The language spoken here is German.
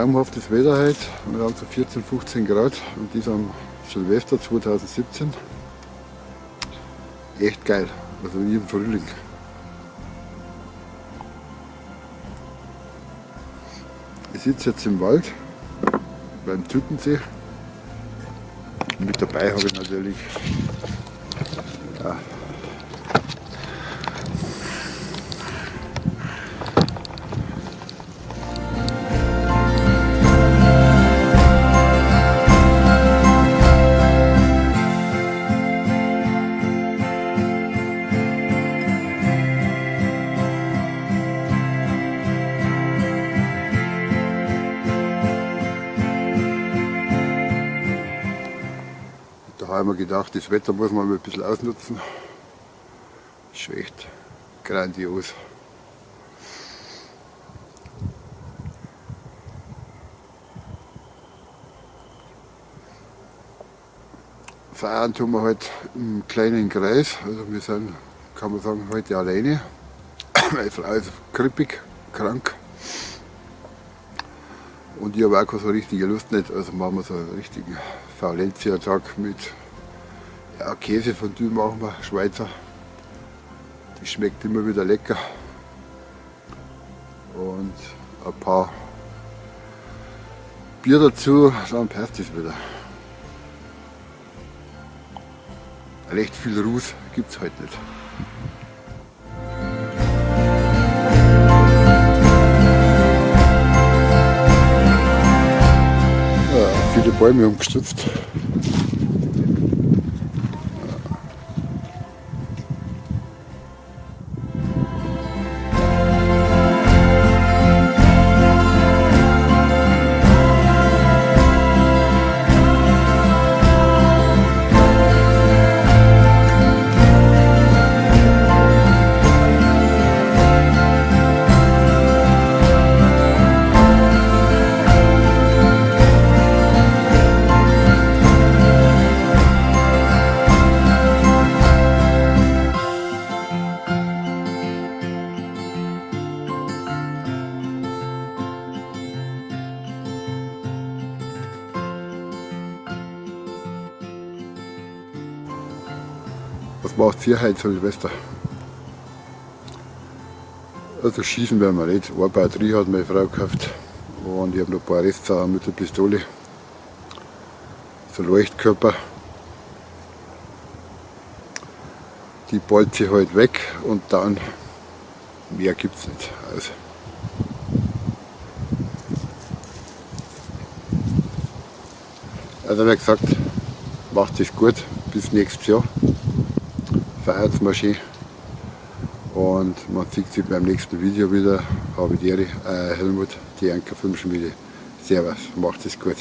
traumhaftes Wetter heute. Wir haben so 14, 15 Grad und dies am Silvester 2017. Echt geil, also wie im Frühling. Ich sitze jetzt im Wald beim Tüttensee. Mit dabei habe ich natürlich Da haben wir gedacht, das Wetter muss man mal ein bisschen ausnutzen. Ist schon echt grandios. Feiern tun wir halt im kleinen Kreis. Also wir sind, kann man sagen, heute alleine. Meine Frau ist grippig, krank. Und ich habe auch keine so richtige Lust nicht. Also machen wir so einen richtigen Faulenzer-Tag mit Käsefondue machen wir, Schweizer. Die schmeckt immer wieder lecker. Und ein paar Bier dazu, dann passt es wieder. Recht viel Ruß gibt es heute nicht. Ja, viele Bäume umgestürzt. Was macht ihr heute Silvester? Also schießen werden wir nicht. Eine Batterie hat meine Frau gekauft und ich habe noch ein paar Restsachen mit der Pistole. So Leuchtkörper. Die ballt sich halt weg und dann mehr gibt es nicht. Also wie gesagt, macht es gut, bis nächstes Jahr. Feiert mal schön und man sieht sich beim nächsten Video wieder. Habe die Ehre, Helmut, die Anker Filmschmiede. Servus, macht es gut.